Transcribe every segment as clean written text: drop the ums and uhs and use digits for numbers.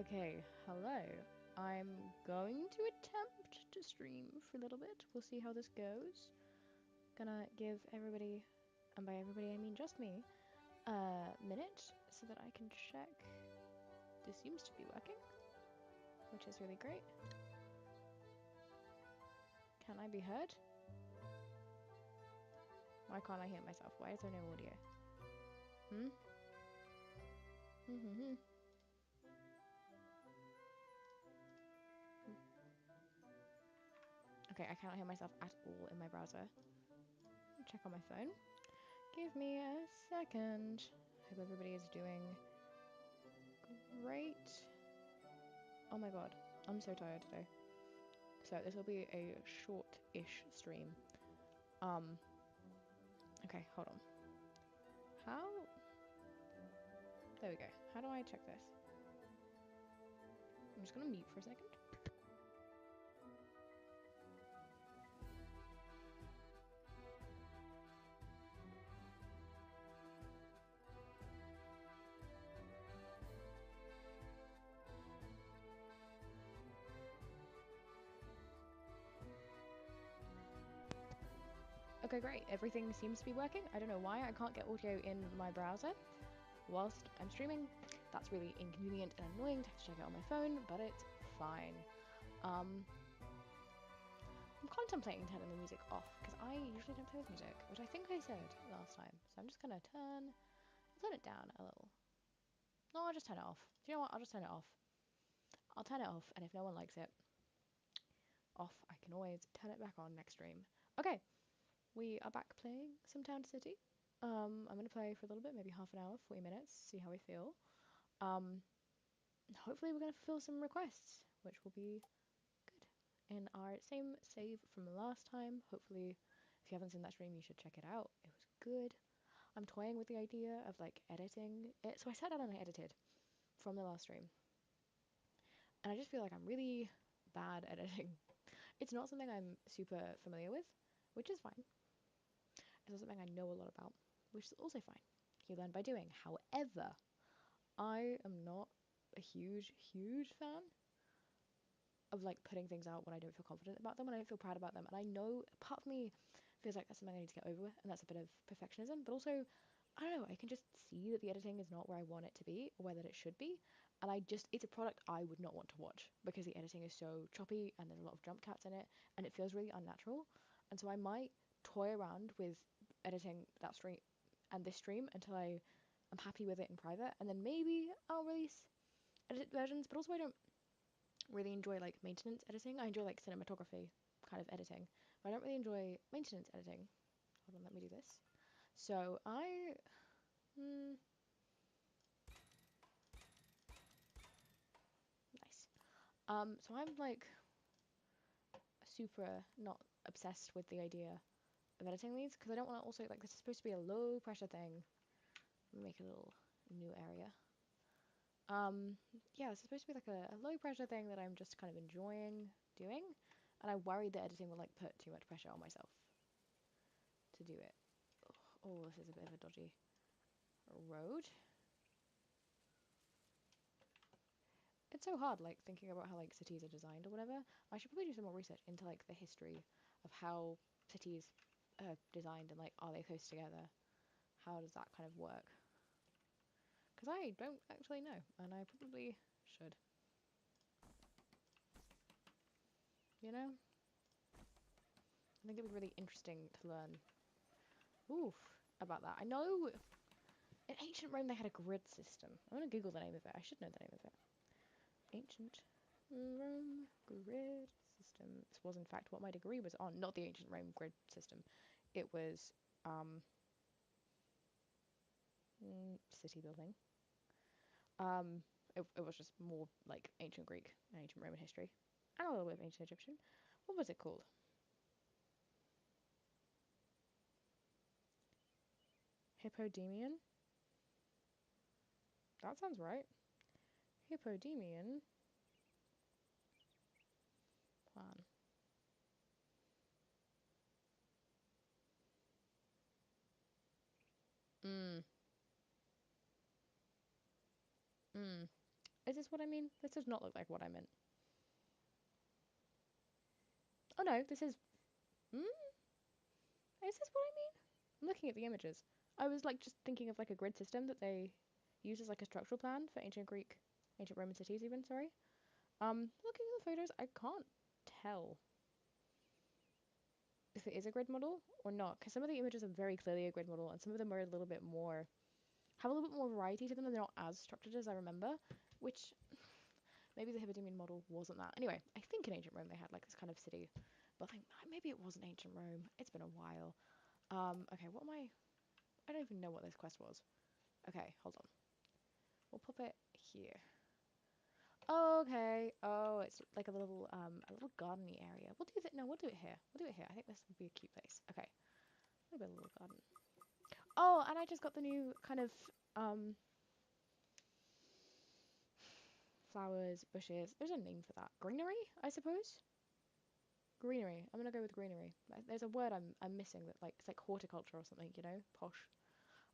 Okay, hello. I'm going to attempt to stream for a little bit. We'll see how this goes. Gonna give everybody, and by everybody I mean just me, a minute so that I can check. This seems to be working, which is really great. Can I be heard? Why can't I hear myself? Why is there no audio? Hmm? Mm-hmm. Okay, I cannot hear myself at all in my browser. Check on my phone. Give me a second. Hope everybody is doing great. Oh my god, I'm so tired today. So this will be a short-ish stream. Um, okay, hold on. How? There we go. How do I check this? I'm just gonna mute for a second. Okay, great. Everything seems to be working. I don't know why I can't get audio in my browser whilst I'm streaming. That's really inconvenient and annoying to have to check it on my phone, but it's fine. I'm contemplating turning the music off because I usually don't play with music, which I think I said last time. So I'm just gonna turn it down a little. No, I'll just turn it off. Do you know what? I'll just turn it off. I'll turn it off, and if no one likes it off, I can always turn it back on next stream. Okay, we are back playing some Town City. I'm gonna play for a little bit, maybe half an hour, 40 minutes, see how we feel. Hopefully we're gonna fulfill some requests, which will be good. And our same save from the last time. Hopefully, if you haven't seen that stream, you should check it out. It was good. I'm toying with the idea of like editing it. So I sat down and I edited from the last stream, and I just feel like I'm really bad at editing. It's not something I'm super familiar with, which is fine. It's not something I know a lot about, which is also fine. You learn by doing. However, I am not a huge fan of like putting things out when I don't feel confident about them, when I don't feel proud about them. And I know part of me feels like that's something I need to get over with, and that's a bit of perfectionism. But also, I don't know, I can just see that the editing is not where I want it to be, or where that it should be. And it's a product I would not want to watch because the editing is so choppy and there's a lot of jump cuts in it, and it feels really unnatural. And so I might toy around with editing that stream and this stream until I'm happy with it in private, and then maybe I'll release edited versions. But also, I don't really enjoy like maintenance editing. I enjoy like cinematography kind of editing, but I don't really enjoy maintenance editing. Hold on, let me do this. So nice. So I'm like super not obsessed with the idea of editing these because I don't want to also like this is supposed to be a low pressure thing. Let me make a little new area. Yeah, it's supposed to be like a low pressure thing that I'm just kind of enjoying doing, and I worry that editing will like put too much pressure on myself to do it. Oh, this is a bit of a dodgy road. It's so hard, like, thinking about how, like, cities are designed or whatever. I should probably do some more research into, like, the history of how cities are designed and, like, are they close together? How does that kind of work? Because I don't actually know, and I probably should. You know? I think it'd be really interesting to learn, oof, about that. I know in ancient Rome they had a grid system. I'm gonna Google the name of it. I should know the name of it. Ancient Rome grid system. This was in fact what my degree was on, not the ancient Rome grid system. It was um, city building. It was just more like ancient Greek and ancient Roman history, and a little bit of ancient Egyptian. What was it called? Hippodemian? That sounds right. Hippodemian plan. Mm, mm. Is this what I mean? This does not look like what I meant. Oh no, this is... Hmm? Is this what I mean? I'm looking at the images. I was like just thinking of like a grid system that they use as like a structural plan for ancient Greek, ancient Roman cities even, sorry. Looking at the photos, I can't tell if it is a grid model or not, because some of the images are very clearly a grid model, and some of them are a little bit more, have a little bit more variety to them, and they're not as structured as I remember, which maybe the Hippodamian model wasn't that. Anyway, I think in ancient Rome they had like this kind of city, but I think maybe it wasn't ancient Rome. It's been a while. Okay, what am I don't even know what this quest was. Okay, hold on. We'll pop it here. Oh, okay. Oh, it's like a little gardeny area. We'll do that. No, we'll do it here. We'll do it here. I think this would be a cute place. Okay, maybe a little garden. Oh, and I just got the new kind of um flowers, bushes. There's a name for that. Greenery, I suppose. Greenery. I'm gonna go with greenery. There's a word I'm missing that like it's like horticulture or something. You know, posh.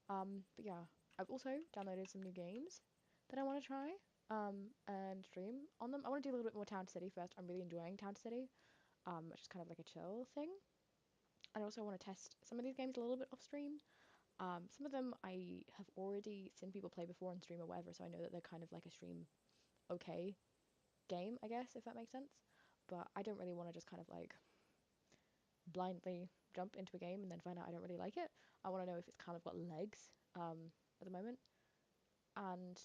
But yeah, I've also downloaded some new games that I want to try and stream on them. I want to do a little bit more Town City first. I'm really enjoying Town City, which is kind of like a chill thing. I also want to test some of these games a little bit off stream. Some of them I have already seen people play before on stream or whatever, so I know that they're kind of like a stream okay game, I guess, if that makes sense. But I don't really want to just kind of like blindly jump into a game and then find out I don't really like it. I want to know if it's kind of got legs at the moment. And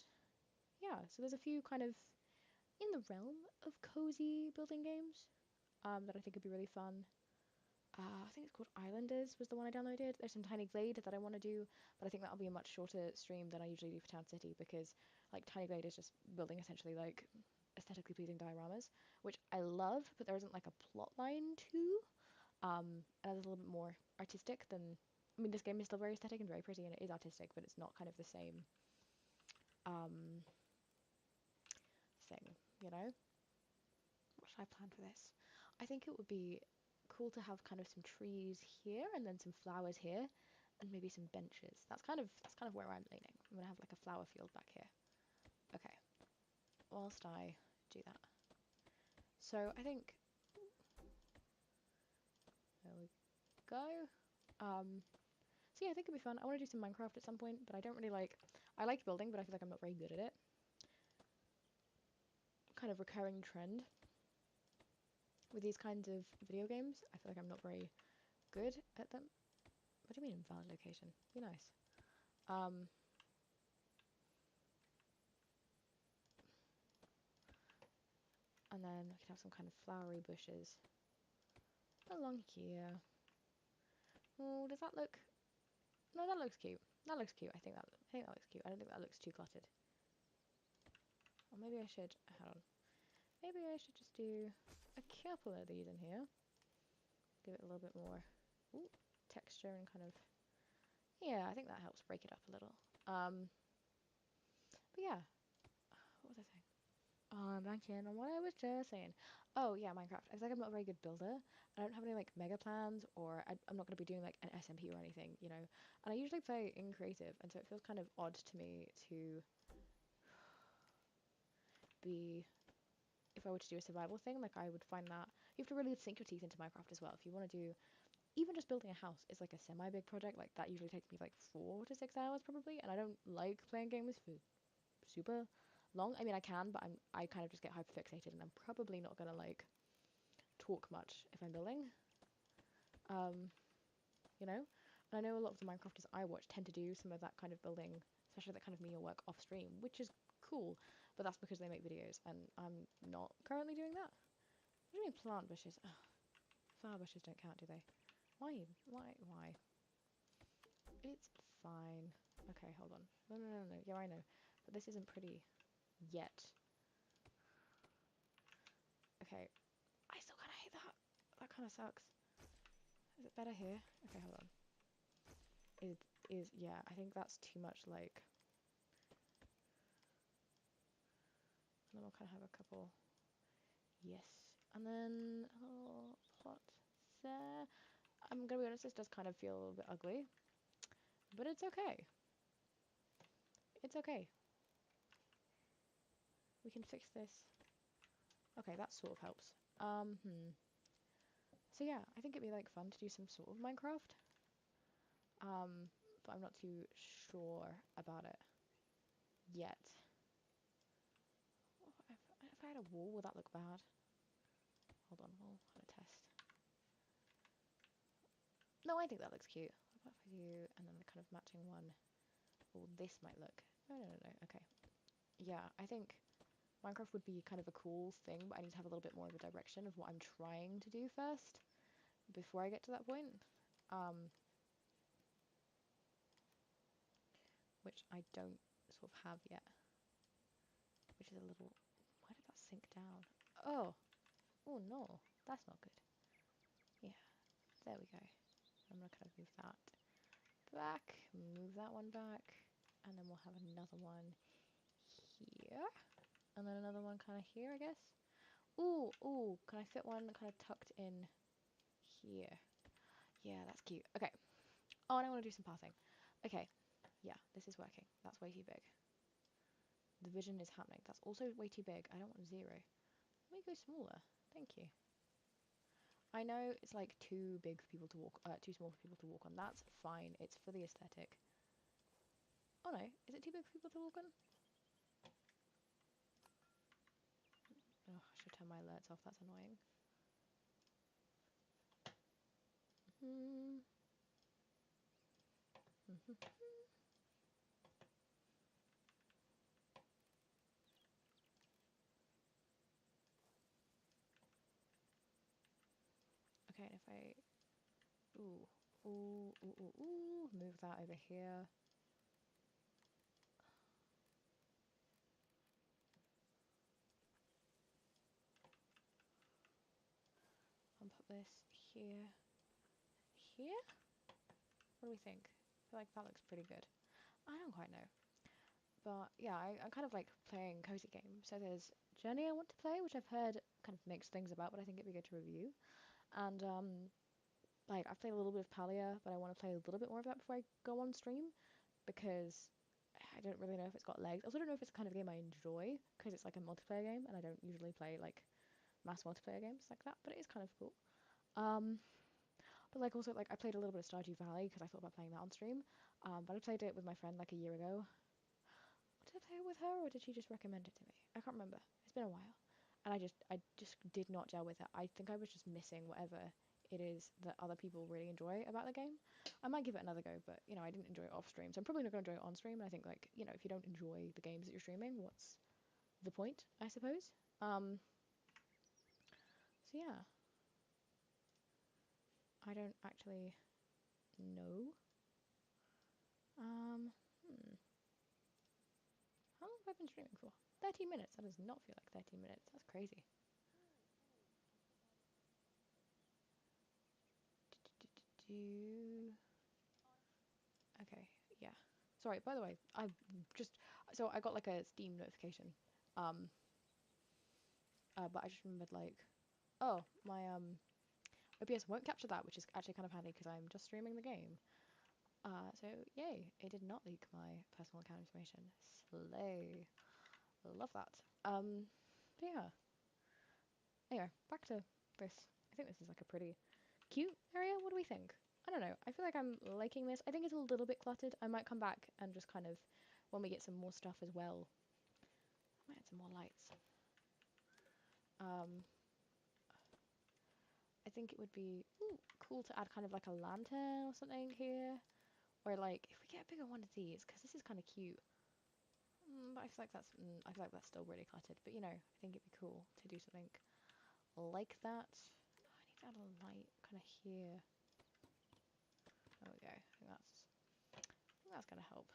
yeah, so there's a few kind of in the realm of cozy building games that I think would be really fun. I think it's called Islanders was the one I downloaded. There's some Tiny Glade that I want to do, but I think that'll be a much shorter stream than I usually do for Town City because like Tiny Glade is just building essentially like aesthetically pleasing dioramas, which I love, but there isn't like a plot line to. And it's a little bit more artistic than. I mean, this game is still very aesthetic and very pretty, and it is artistic, but it's not kind of the same um, thing, you know? What should I plan for this? I think it would be cool to have kind of some trees here and then some flowers here and maybe some benches. That's kind of where I'm leaning. I'm gonna have like a flower field back here. Okay, whilst I do that. So I think there we go. So yeah, I think it'd be fun. I want to do some Minecraft at some point, but I don't really like. I like building, but I feel like I'm not very good at it. Kind of recurring trend with these kinds of video games. I feel like I'm not very good at them. What do you mean invalid location? Be nice. Um, and then we can have some kind of flowery bushes along here. Oh, does that look? No, that looks cute. That looks cute. I think that looks cute. I don't think that looks too cluttered. Or maybe I should. Hold on. Maybe I should just do a couple of these in here. Give it a little bit more texture and kind of. Yeah, I think that helps break it up a little. But yeah, what was I saying? Oh, I'm blanking on what I was just saying. Oh yeah, Minecraft. I feel like I'm not a very good builder. I don't have any like mega plans, or I'm not going to be doing like an SMP or anything, you know. And I usually play in creative, and so it feels kind of odd to me to be. If I were to do a survival thing, like I would find that you have to really sink your teeth into Minecraft as well. If you want to do even just building a house is like a semi-big project. Like that usually takes me like 4 to 6 hours probably, and I don't like playing games for super long. I mean, I can, but I kind of just get hyperfixated, and I'm probably not gonna like talk much if I'm building. Um, you know, and I know a lot of the Minecrafters I watch tend to do some of that kind of building, especially that kind of menial work off stream, which is cool. But that's because they make videos, and I'm not currently doing that. What do you mean plant bushes? Ugh, flower bushes don't count, do they? Why? Why? Why? It's fine. Okay, hold on. No, no, no, no. Yeah, I know. But this isn't pretty yet. Okay. I still kind of hate that. That kind of sucks. Is it better here? Okay, hold on. Yeah, I think that's too much, like... And then we'll kind of have a couple... Yes. And then a little plot there. I'm gonna be honest, this does kind of feel a little bit ugly. But it's okay. It's okay. We can fix this. Okay, that sort of helps. So yeah, I think it'd be like fun to do some sort of Minecraft. But I'm not too sure about it yet. If I had a wall, would that look bad? Hold on, we'll have a test. No, I think that looks cute. What about if I do, and then the kind of matching one? Oh, this might look. No. Okay. Yeah, I think Minecraft would be kind of a cool thing, but I need to have a little bit more of a direction of what I'm trying to do first before I get to that point. Which I don't sort of have yet. Which is a little... Why did that sink down? Oh! Oh no, that's not good. Yeah, there we go. I'm gonna kind of move that back, move that one back, and then we'll have another one here, and then another one kind of here, I guess. Ooh, can I fit one kind of tucked in here? Yeah, that's cute. Okay. Oh, and I want to do some pathing. Okay, yeah, this is working. That's way too big. The vision is happening. That's also way too big. I don't want 0. Let me go smaller. Thank you. I know it's like too big for people to walk, too small for people to walk on. That's fine. It's for the aesthetic. Oh no, is it too big for people to walk on? Oh, I should turn my alerts off. That's annoying. Okay, and if I... Ooh, move that over here. And put this here. Here? What do we think? I feel like that looks pretty good. I don't quite know. But yeah, I'm kind of like playing cozy games. So there's Journey I want to play, which I've heard kind of mixed things about, but I think it'd be good to review. And like I've played a little bit of Palia, but I want to play a little bit more of that before I go on stream because I don't really know if it's got legs. I also don't know if it's the kind of game I enjoy because it's like a multiplayer game, and I don't usually play like mass multiplayer games like that. But it is kind of cool. Um, but like also like I played a little bit of Stardew Valley because I thought about playing that on stream. But I played it with my friend like a year ago. Did I play it with her or did she just recommend it to me? I can't remember. It's been a while. And I just did not gel with it. I think I was just missing whatever it is that other people really enjoy about the game. I might give it another go, but you know, I didn't enjoy it off stream. So I'm probably not going to enjoy it on stream. And I think like, you know, if you don't enjoy the games that you're streaming, what's the point, I suppose? So yeah. I don't actually know. Um, how long have I been streaming for? 13 minutes. That does not feel like 13 minutes. That's crazy. Okay, yeah. Sorry, by the way, so I got like a Steam notification. Um, but I just remembered like, oh, my OBS won't capture that, which is actually kind of handy because I'm just streaming the game. So yay, it did not leak my personal account information. Slay. Love that. But yeah. Anyway, back to this. I think this is like a pretty cute area. What do we think? I don't know. I feel like I'm liking this. I think it's a little bit cluttered. I might come back and just kind of, when we get some more stuff as well, I might add some more lights. I think it would be cool to add kind of like a lantern or something here. Or like, if we get a bigger one of these, because this is kind of cute. But I feel like that's still really cluttered. But you know, I think it'd be cool to do something like that. Oh, I need to add a light kind of here. There we go. I think that's gonna help.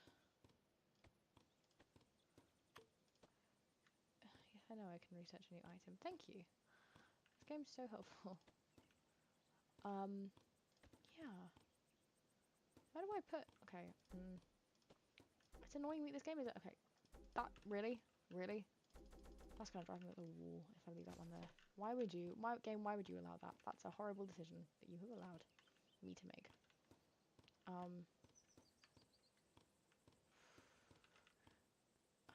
Yes, I know I can research a new item. Thank you. This game's so helpful. Yeah. Where do I put... Okay. It's annoying me. This game is... Okay. That... Really? Really? That's gonna drive me up the wall if I leave that one there. Why would you... why would you allow that? That's a horrible decision that you have allowed me to make. I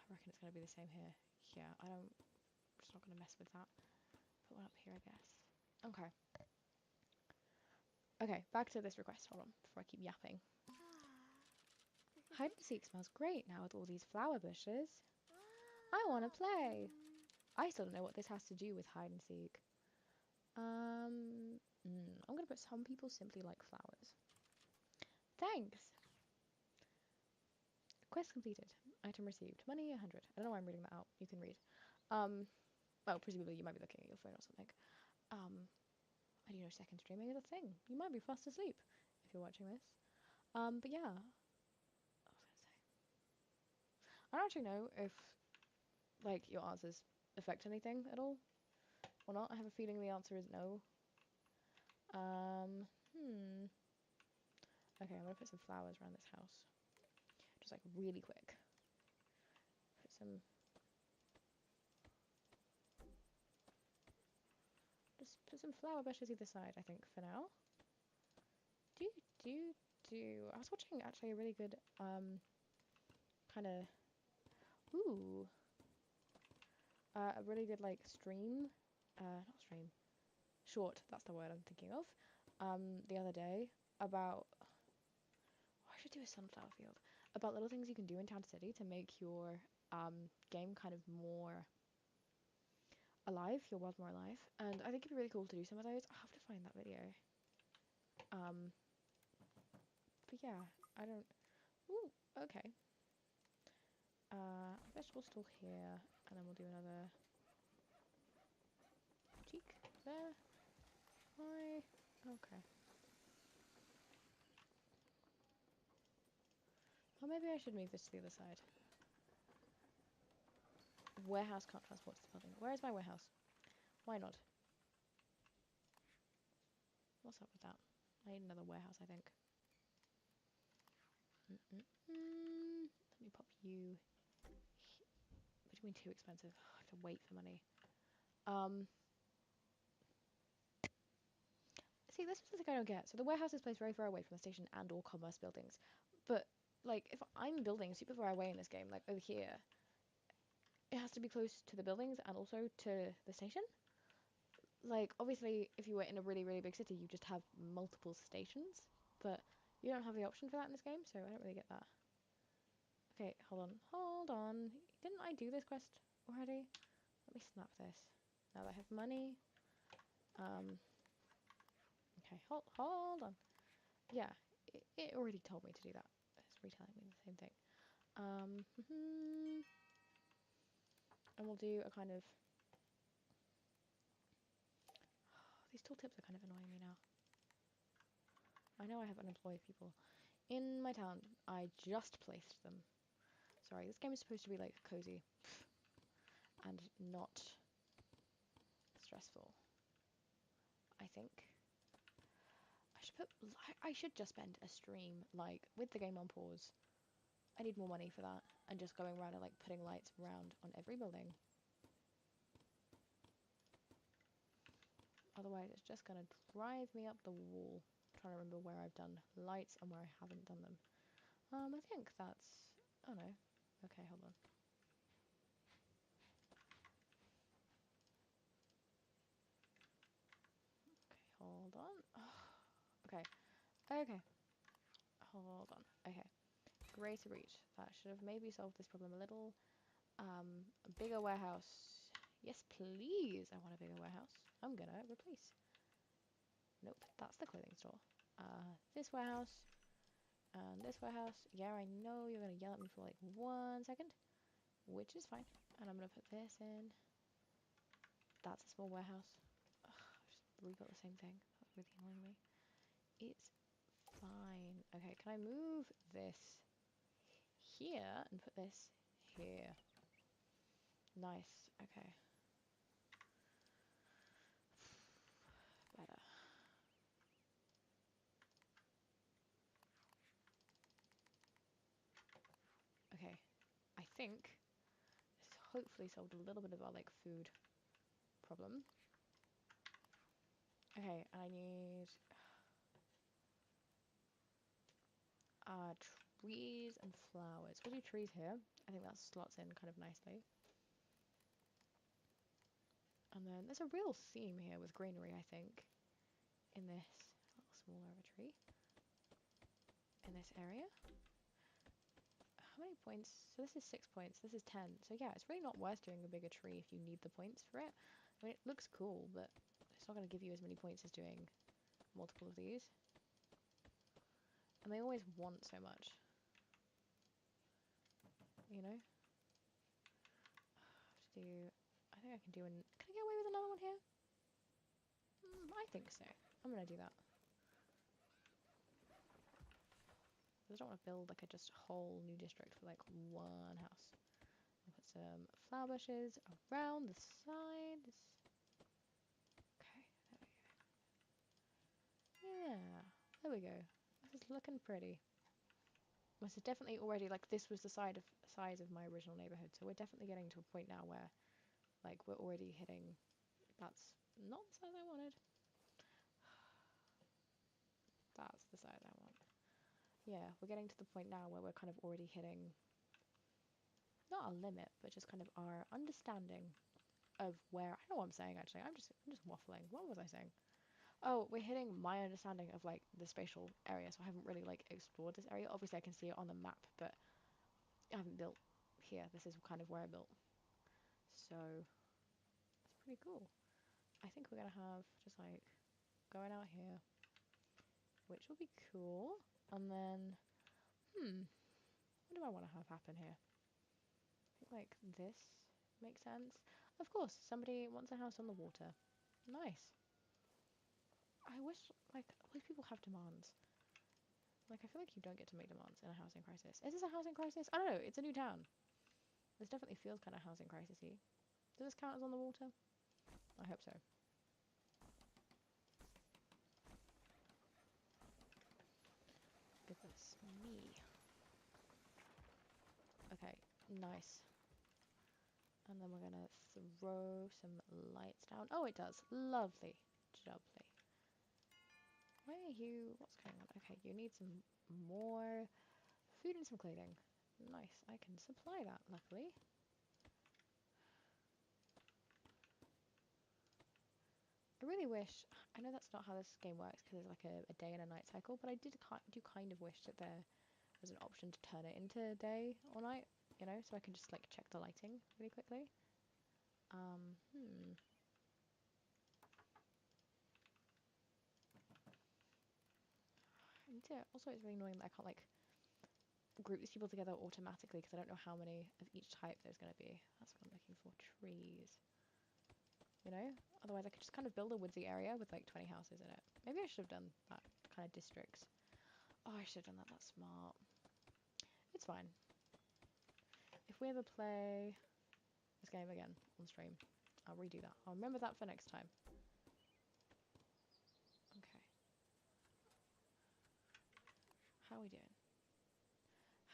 reckon it's gonna be the same here. yeah, I'm just not gonna mess with that. Put one up here, I guess. Okay. Okay, back to this request. Hold on, before I keep yapping. Hide and seek smells great now with all these flower bushes. I want to play. I still don't know what this has to do with hide and seek. I'm gonna put some people simply like flowers. Thanks. Quest completed. Item received. Money 100. I don't know why I'm reading that out. You can read. Well, presumably you might be looking at your phone or something. I do know second streaming is a thing. You might be fast asleep if you're watching this. But yeah. What was I gonna say? I don't actually know if like your answers affect anything at all or not. I have a feeling the answer is no. Okay, I'm gonna put some flowers around this house. Just like really quick. Just put some flower bushes either side, I think, for now. I was watching actually a really good kind of a really good like stream, not stream, short. That's the word I'm thinking of. The other day about I should do a sunflower field about little things you can do in Town City to make your game kind of more alive, your world more alive. And I think it'd be really cool to do some of those. I'll have to find that video. But yeah, I don't. Ooh, okay. Vegetable stall here, and then we'll do another cheek there. Hi. Okay. Or maybe I should move this to the other side. Warehouse can't transport to the building. Where is my warehouse? Why not? What's up with that? I need another warehouse, I think. Let me pop you. Between too expensive. I have to wait for money. See, this is the thing I don't get. So the warehouse is placed very far away from the station and all commerce buildings. But, like, if I'm building super far away in this game, like over here, it has to be close to the buildings and also to the station. Like, obviously, if you were in a really, really big city, you just have multiple stations. But you don't have the option for that in this game, so I don't really get that. Okay, hold on. Hold on. Didn't I do this quest already? Let me snap this. Now that I have money. Okay, hold on. Yeah, it already told me to do that. It's retelling me the same thing. And we'll do a kind of... These tooltips are kind of annoying me now. I know I have unemployed people in my town. I just placed them. Sorry, this game is supposed to be like cozy and not stressful. I think I should just spend a stream like with the game on pause. I need more money for that, and just going around and like putting lights around on every building. Otherwise, it's just gonna drive me up the wall. I'm trying to remember where I've done lights and where I haven't done them. I think that's... Oh no. Okay, hold on. Okay, hold on. Okay. Okay. Hold on. Okay. Greater reach. That should have maybe solved this problem a little. A bigger warehouse. Yes, please. I want a bigger warehouse. I'm gonna replace. Nope, that's the clothing store. This warehouse. And this warehouse. Yeah, I know you're gonna yell at me for like 1 second. Which is fine. And I'm gonna put this in. That's a small warehouse. Ugh, I've just rebuilt the same thing. That's really annoying me. It's fine. Okay, can I move this here and put this here? Nice. Okay. Better. Okay. I think this has hopefully solved a little bit of our like food problem. Okay, and I need trees and flowers. We'll do trees here. I think that slots in kind of nicely. And then there's a real theme here with greenery, I think, in this little smaller of a tree. In this area. How many points? So this is 6 points, this is 10. So yeah, it's really not worth doing a bigger tree if you need the points for it. I mean, it looks cool, but it's not going to give you as many points as doing multiple of these. And they always want so much. You know? I have to do... I think I can do an... Can I get away with another one here? I think so. I'm going to do that. I don't want to build like a just whole new district for like one house. I'll put some flower bushes around the sides. Okay, there we go. Yeah, there we go. This is looking pretty. This is definitely already like this was the size of my original neighborhood, so we're definitely getting to a point now where like we're already hitting. That's not the size I wanted. That's the size I want. Yeah, we're getting to the point now where we're kind of already hitting not our limit, but just kind of our understanding of where I know what I'm saying actually. I'm just waffling. What was I saying? Oh, we're hitting my understanding of like the spatial area, so I haven't really like explored this area. Obviously I can see it on the map, but I haven't built here. This is kind of where I built. So it's pretty cool. I think we're gonna have just like going out here, which will be cool. And then what do I want to have happen here? I think like this makes sense. Of course, somebody wants a house on the water. Nice. I wish, like, all these people have demands. Like, I feel like you don't get to make demands in a housing crisis. Is this a housing crisis? I don't know. It's a new town. This definitely feels kind of housing crisis-y. Does this count as on the water? I hope so. Goodness me. Okay, nice. And then we're gonna throw some lights down. Oh, it does. Lovely. Lovely. Why are you... What's going on? Okay, you need some more food and some clothing. Nice. I can supply that, luckily. I really wish... I know that's not how this game works because it's like a day and a night cycle, but I do kind of wish that there was an option to turn it into day or night, you know, so I can just like check the lighting really quickly. I need to... Also, it's really annoying that I can't like group these people together automatically because I don't know how many of each type there's going to be. That's what I'm looking for. Trees. You know? Otherwise I could just kind of build a woodsy area with like 20 houses in it. Maybe I should have done that kind of districts. Oh, I should have done that. That's smart. It's fine. If we ever play this game again on stream, I'll redo that. I'll remember that for next time. Okay. How are we doing?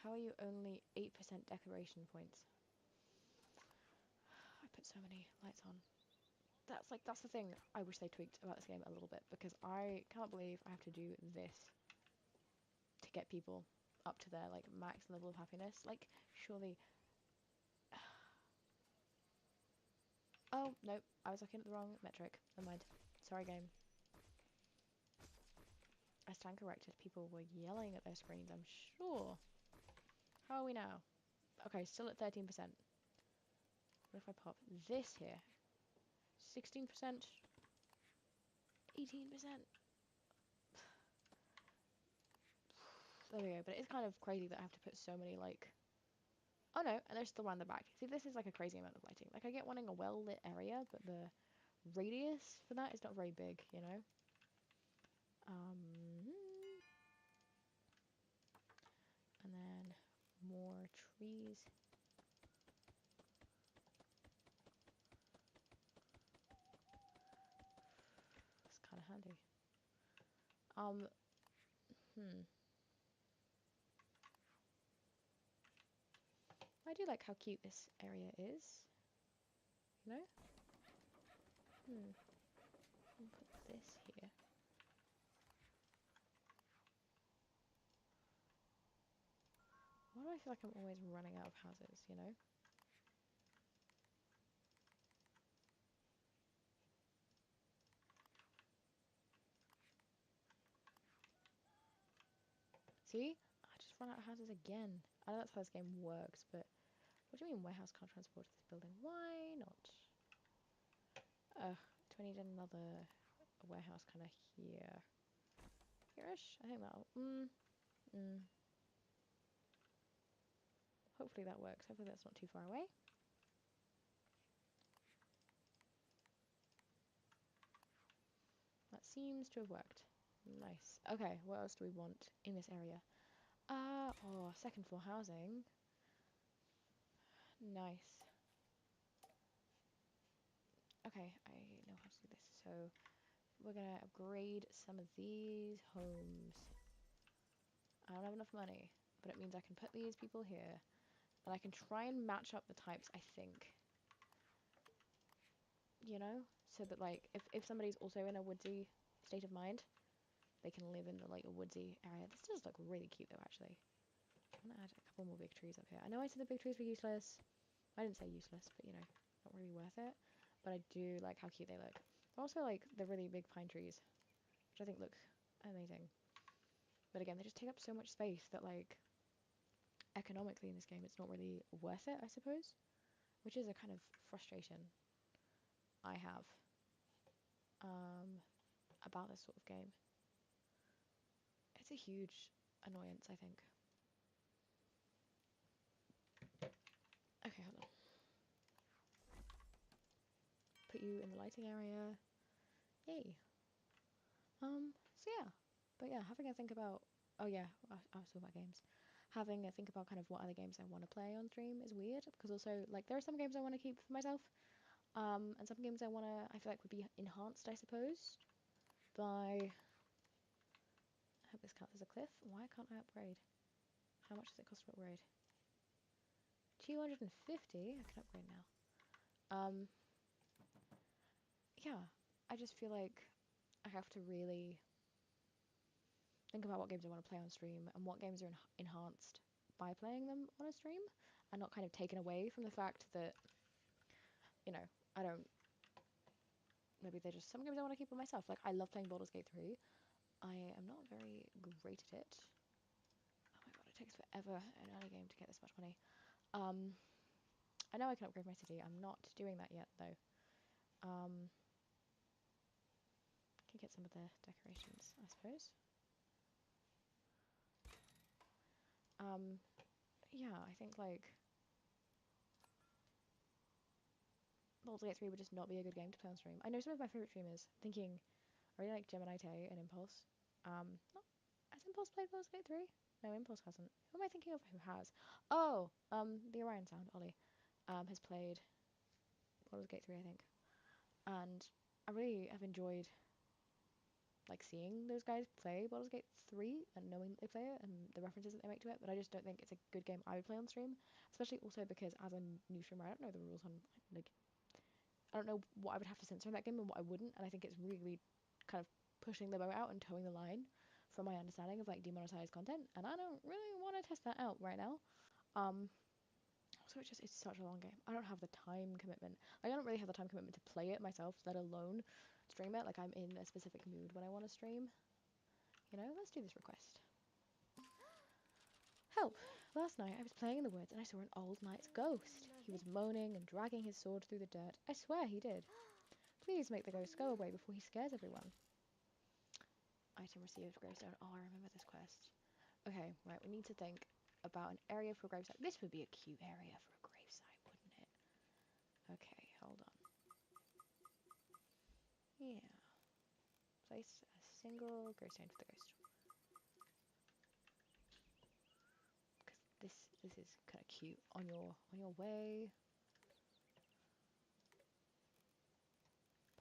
How are you only 8% decoration points? I put so many lights on. That's the thing I wish they tweaked about this game a little bit, because I can't believe I have to do this to get people up to their like max level of happiness. Like, surely... Oh, nope, I was looking at the wrong metric. Never mind. Sorry, game. I stand corrected. People were yelling at their screens, I'm sure. How are we now? Okay, still at 13%. What if I pop this here? 16%? 18%? There we go, but it is kind of crazy that I have to put so many, like... Oh no, and there's still one in the back. See, this is like a crazy amount of lighting. Like, I get one in a well-lit area, but the radius for that is not very big, you know? And then more trees. It's kind of handy. I do like how cute this area is. You know? I'll put this here. Why do I feel like I'm always running out of houses, you know? See? I just run out of houses again. I know that's how this game works, but what do you mean warehouse can't transport to this building? Why not? Do I need another warehouse kind of here? Here-ish? I think that'll... Hopefully that works. Hopefully that's not too far away. That seems to have worked. Nice. Okay, what else do we want in this area? Oh, second floor housing. Nice. Okay, I know how to do this. So we're gonna upgrade some of these homes. I don't have enough money, but it means I can put these people here. And I can try and match up the types, I think. You know? So that, like, if somebody's also in a woodsy state of mind, they can live in the, like, a woodsy area. This does look really cute, though, actually. I'm gonna add a couple more big trees up here. I know I said the big trees were useless. I didn't say useless, but, you know, not really worth it. But I do like how cute they look. Also, like, the really big pine trees, which I think look amazing. But again, they just take up so much space that, like, economically in this game, it's not really worth it, I suppose. Which is a kind of frustration I have about this sort of game. It's a huge annoyance, I think. Okay, hold on. Put you in the lighting area. Yay. So yeah. But yeah, having a think about... Oh yeah, I was talking about games. Having a think about kind of what other games I want to play on stream is weird. Because also, like, there are some games I want to keep for myself. And some games I feel like would be enhanced, I suppose, by... I hope this counts as a cliff. Why can't I upgrade? How much does it cost to upgrade? 250? I can upgrade now. Yeah, I just feel like I have to really think about what games I want to play on stream and what games are enhanced by playing them on a stream and not kind of taken away from the fact that, you know, I don't... Maybe they're just some games I want to keep for myself. Like, I love playing Baldur's Gate 3. I am not very great at it. Oh my god, it takes forever in an early game to get this much money. I know I can upgrade my city. I'm not doing that yet, though. Can get some of the decorations, I suppose. Yeah, I think, like, Baldur's Gate 3 would just not be a good game to play on stream. I know some of my favourite streamers, thinking, I really like Gemini Tay and Impulse. No, has Impulse played Baldur's Gate 3? No, Impulse hasn't. Who am I thinking of who has? Oh, the Orion Sound, Ollie, has played Baldur's Gate 3, I think. And I really have enjoyed, like, seeing those guys play Baldur's Gate 3 and knowing that they play it and the references that they make to it, but I just don't think it's a good game I would play on stream, especially also because as a new streamer, I don't know the rules on, like, I don't know what I would have to censor in that game and what I wouldn't, and I think it's really kind of pushing the boat out and towing the line from my understanding of, like, demonetized content, and I don't really want to test that out right now. So it's such a long game. I don't have the time commitment. Like, I don't really have the time commitment to play it myself, let alone stream it. Like, I'm in a specific mood when I want to stream. You know, let's do this request. Help! Last night I was playing in the woods and I saw an old knight's ghost. He was moaning and dragging his sword through the dirt. I swear he did. Please make the ghost go away before he scares everyone. Item received, gravestone. Oh, I remember this quest. Okay, right, we need to think about an area for a gravesite. This would be a cute area for a gravesite, wouldn't it? Okay, hold on. Yeah. Place a single gravestone for the ghost. Because this is kind of cute on your way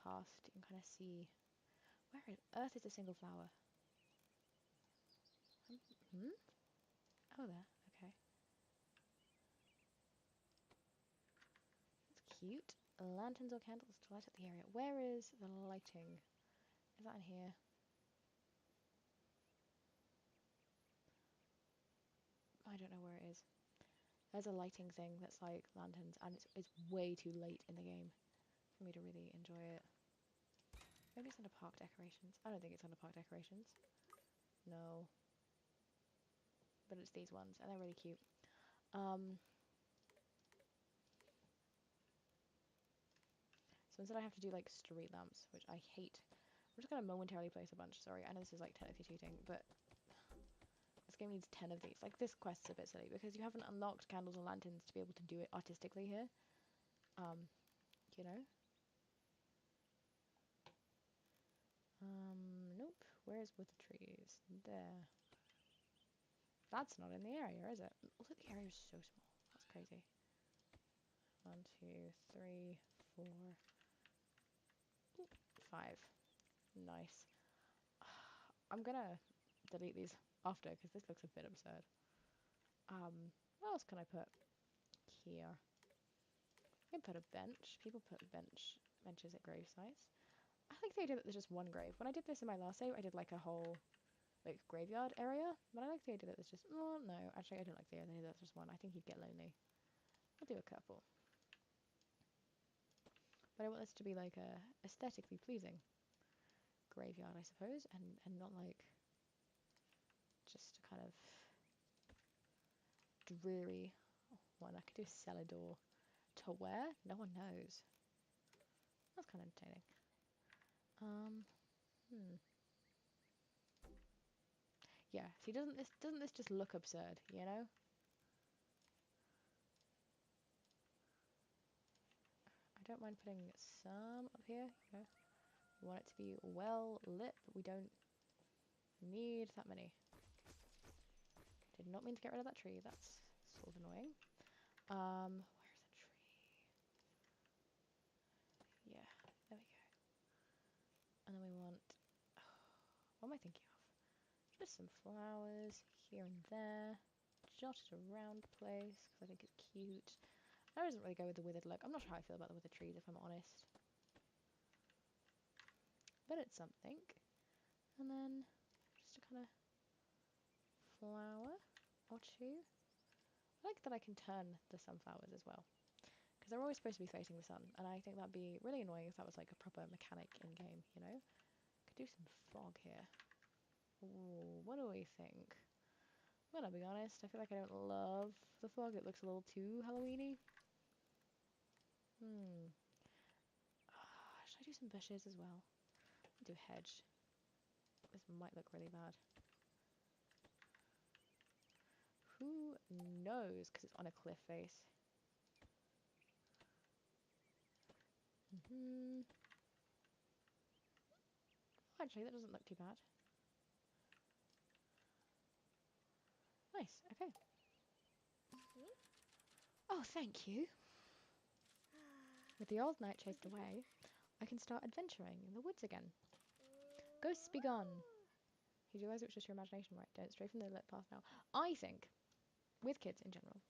past. You can kind of see where on earth is a single flower. Hmm? Oh, there. Okay. That's cute. Lanterns or candles to light up the area. Where is the lighting? Is that in here? I don't know where it is. There's a lighting thing that's like lanterns, and it's way too late in the game for me to really enjoy it. Maybe it's under park decorations. I don't think it's under park decorations. No. but it's these ones, and they're really cute. So instead I have to do like street lamps, which I hate. I'm just gonna momentarily place a bunch. Sorry, I know this is like technically cheating, but this game needs 10 of these. Like, this quest's a bit silly because you haven't unlocked candles or lanterns to be able to do it artistically here. You know? Nope. Where's with the trees? There. That's not in the area, is it? Look, the area is so small. That's crazy. 1, 2, 3, 4, 5. Nice. I'm gonna delete these after because this looks a bit absurd. What else can I put here? I can put a bench. People put benches at grave sites. I like the idea that there's just one grave. When I did this in my last save, I did like a whole like graveyard area, but I like the idea that there's just, oh no, actually I don't like the idea that there's just one. I think he'd get lonely. I'll do a couple. But I want this to be like a aesthetically pleasing graveyard, I suppose, and not like just kind of dreary one. I could do cellar door. To where? No one knows. That's kind of entertaining. Yeah, see, doesn't this just look absurd, you know? I don't mind putting some up here, you know? We want it to be well lit, but we don't need that many. Did not mean to get rid of that tree, that's sort of annoying. Where's the tree? Yeah, there we go. And then we want, what am I thinking of? Just some flowers here and there, jotted around the place, because I think it's cute. I doesn't really go with the withered look. I'm not sure how I feel about the withered trees, if I'm honest. But it's something. And then just a kind of flower or two. I like that I can turn the sunflowers as well, because they're always supposed to be facing the sun, and I think that'd be really annoying if that was like a proper mechanic in game, you know? Could do some fog here. Ooh, what do we think? I'm gonna be honest, I feel like I don't love the fog. It looks a little too Halloweeny. Should I do some bushes as well? I'll do hedge. This might look really bad. Who knows? Because it's on a cliff face. Actually, that doesn't look too bad. Nice, okay. Oh, thank you. With the old knight chased away, I can start adventuring in the woods again. Ghosts be gone. You realize it was just your imagination, right? Don't stray from the lit path now. I think, with kids in general,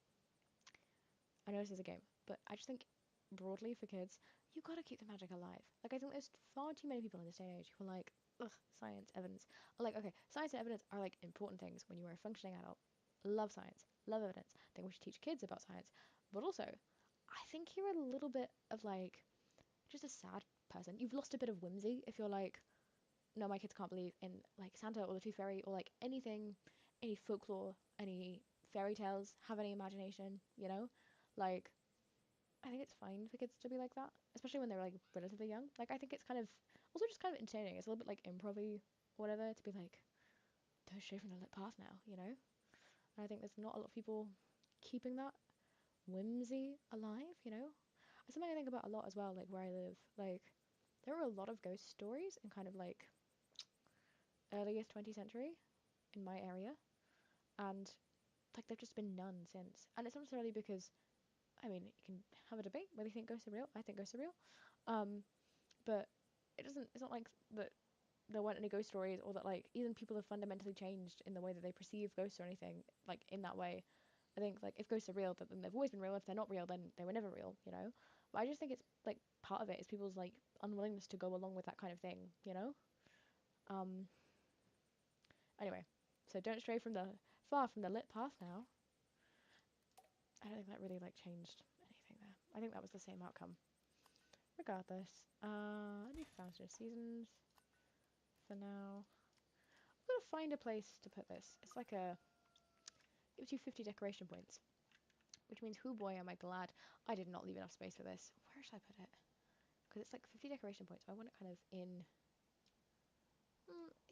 I know this is a game, but I just think broadly for kids, you gotta keep the magic alive. Like, I think there's far too many people in this day and age who are like, ugh, science, evidence. Or like, okay, science and evidence are like important things when you are a functioning adult. Love science, love evidence. I think we should teach kids about science. But also, I think you're a little bit of like, just a sad person. You've lost a bit of whimsy if you're like, no, my kids can't believe in like Santa or the Tooth Fairy or like anything, any folklore, any fairy tales, have any imagination, you know? Like, I think it's fine for kids to be like that, especially when they're like relatively young. Like, I think it's kind of also just kind of entertaining. It's a little bit like improv-y, whatever, to be like, don't stray from the lit path now, you know? And I think there's not a lot of people keeping that whimsy alive, you know? It's something I think about a lot as well, like where I live. Like, there are a lot of ghost stories in kind of like earliest 20th century in my area, and like there've just been none since. And it's not necessarily because, I mean, you can have a debate whether you think ghosts are real. I think ghosts are real. But it doesn't, it's not like that there weren't any ghost stories, or that like even people have fundamentally changed in the way that they perceive ghosts or anything like in that way. I think like if ghosts are real, then they've always been real. If they're not real, then they were never real, you know? But I just think it's like part of it is people's like unwillingness to go along with that kind of thing, you know? Anyway, so don't stray from the far from the lit path now. I don't think that really like changed anything there. I think that was the same outcome. Regardless, I do Fountain of Seasons for now. I'm gonna find a place to put this. It's like a gives you 50 decoration points, which means, hoo boy, am I glad I did not leave enough space for this. Where should I put it? Because it's like 50 decoration points, so I want it kind of in...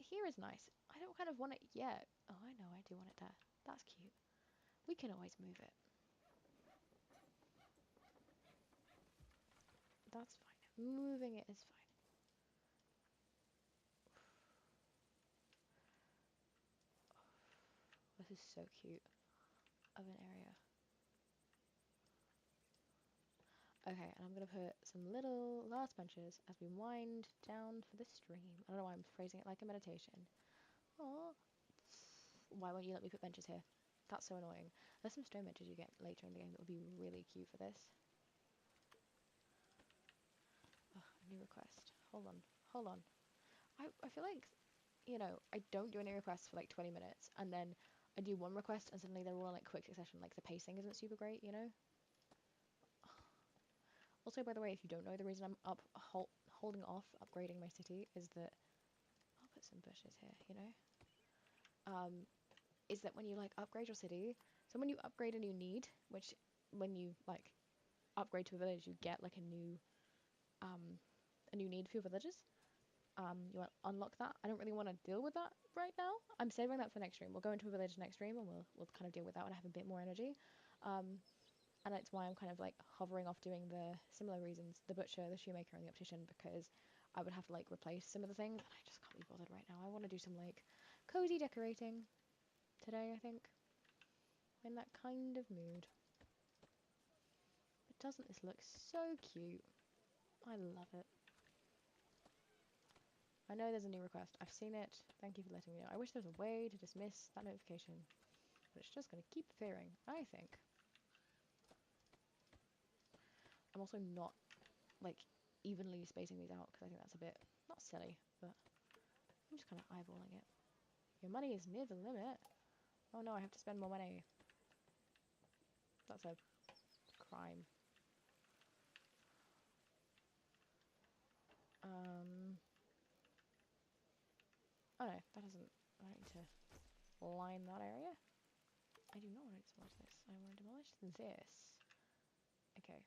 here is nice. I don't kind of want it yet. Oh, I know, I do want it there. That's cute. We can always move it. That's fine. Moving it is fine. This is so cute of an area. Okay, and I'm going to put some little last benches as we wind down for the stream. I don't know why I'm phrasing it like a meditation. Oh, why won't you let me put benches here? That's so annoying. There's some stone benches you get later in the game that would be really cute for this. Oh, new request. Hold on. Hold on. I feel like, you know, I don't do any requests for like 20 minutes, and then I do one request and suddenly they're all in like quick succession. Like the pacing isn't super great, you know? Also, by the way, if you don't know, the reason I'm holding off upgrading my city is that... I'll put some bushes here, you know? Is that when you, like, upgrade your city, so when you upgrade a new need, which, when you, like, upgrade to a village, you get, like, a new need for your villagers. You unlock that. I don't really want to deal with that right now. I'm saving that for next stream. We'll go into a village next stream, and we'll kind of deal with that when I have a bit more energy. And that's why I'm kind of like hovering off doing the similar reasons, the butcher, the shoemaker, and the optician, because I would have to like replace some of the things, and I just can't be bothered right now. I want to do some like cozy decorating today, I think. In that kind of mood. But doesn't this look so cute? I love it. I know there's a new request. I've seen it. Thank you for letting me know. I wish there was a way to dismiss that notification, but it's just going to keep appearing, I think. I'm also not like evenly spacing these out because I think that's a bit not silly, but I'm just kind of eyeballing it. Your money is near the limit. Oh no, I have to spend more money. That's a crime. Oh no, that doesn't... I don't need to line that area. I do not want to demolish this. I want to demolish this. Okay.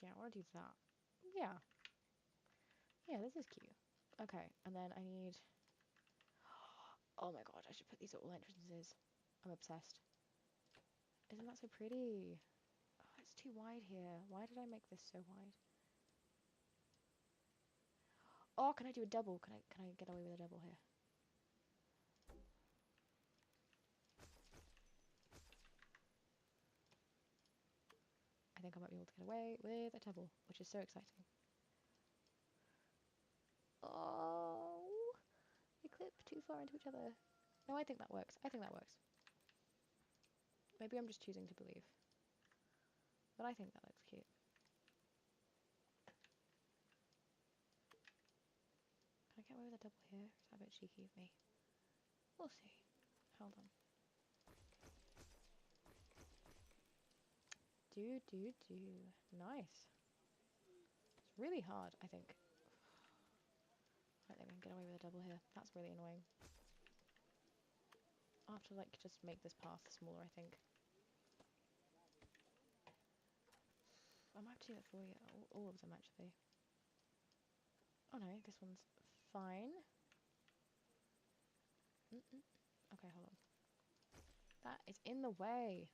Yeah, I want to do that. Yeah. Yeah, this is cute. Okay, and then I need... Oh my god, I should put these at all entrances. I'm obsessed. Isn't that so pretty? Oh, it's too wide here. Why did I make this so wide? Oh, can I do a double? Can I get away with a double here? I think I might be able to get away with a double, which is so exciting. Oh, they clip too far into each other. No, I think that works. I think that works. Maybe I'm just choosing to believe. But I think that looks cute. Can I get away with a double here? Is that a bit cheeky of me? We'll see. Hold on. Do. Nice. It's really hard, I think. I think we can get away with a double here. That's really annoying. I'll have to, like, just make this path smaller, I think. I might have to do that for you. All of them, actually. Oh no, this one's fine. Okay, hold on. That is in the way.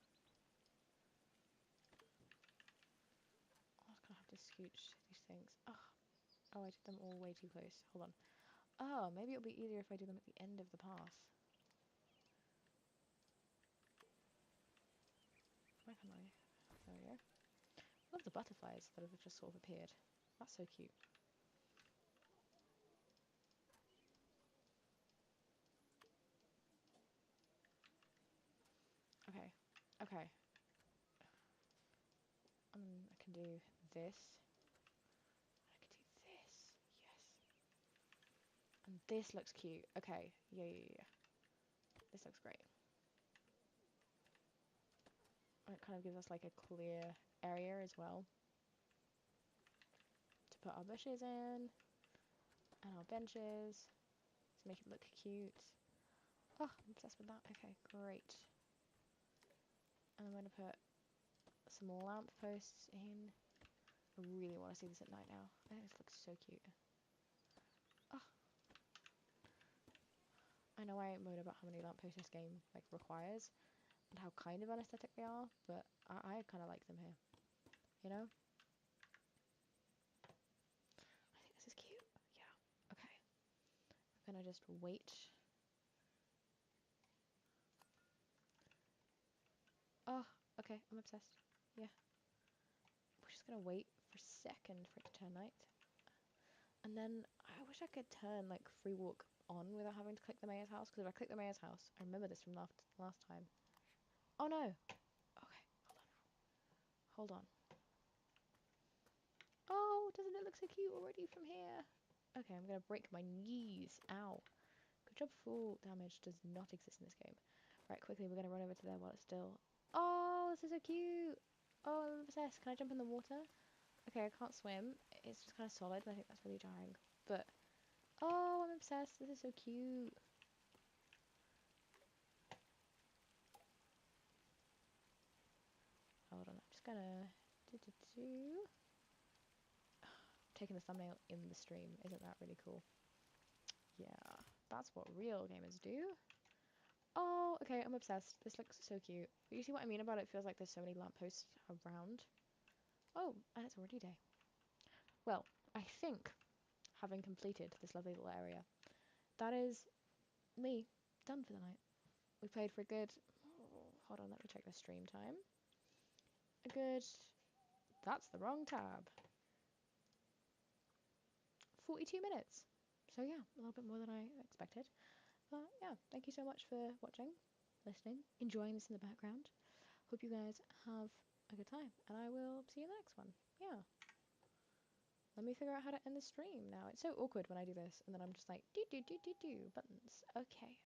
I'm just gonna have to scooch these things. Oh, I did them all way too close. Hold on. Oh, maybe it'll be easier if I do them at the end of the path. Why can't I? There we go. I love the butterflies that have just sort of appeared. That's so cute. Okay. Okay. I can do this. I can do this. Yes. And this looks cute. Okay. Yeah. This looks great. And it kind of gives us like a clear area as well to put our bushes in. And our benches to make it look cute. Oh, I'm obsessed with that. Okay, great. And I'm going to put some more lamp posts in. I really want to see this at night now. I think this looks so cute. Oh, I know I moan about how many lampposts this game like requires and how kind of unaesthetic they are, but I kind of like them here. You know? I think this is cute. Yeah. Okay. I'm gonna just wait. Oh, okay. I'm obsessed. Yeah. We're just gonna wait for a second for it to turn night. And then I wish I could turn like free walk on without having to click the mayor's house, because if I click the mayor's house, I remember this from last time. Oh no. Okay, hold on. Oh, doesn't it look so cute already from here? Okay, I'm gonna break my knees. Ow. Good job, full damage does not exist in this game. Right, quickly, we're gonna run over to there while it's still... Oh, this is so cute! Oh, I'm obsessed. Can I jump in the water? Okay, I can't swim. It's just kind of solid, and I think that's really jarring. But, oh, I'm obsessed. This is so cute. Hold on, I'm just gonna... Taking the thumbnail in the stream. Isn't that really cool? Yeah, that's what real gamers do. Oh, okay, I'm obsessed. This looks so cute. But you see what I mean about it? It feels like there's so many lampposts around. Oh, and it's already day. Well, I think, having completed this lovely little area, that is me done for the night. We played for a good... Oh, hold on, let me check the stream time. A good... That's the wrong tab. 42 minutes. So yeah, a little bit more than I expected. But yeah, thank you so much for watching, listening, enjoying this in the background. Hope you guys have a good time, and I will see you in the next one. Yeah. Let me figure out how to end the stream now. It's so awkward when I do this, and then I'm just like, do buttons. Okay.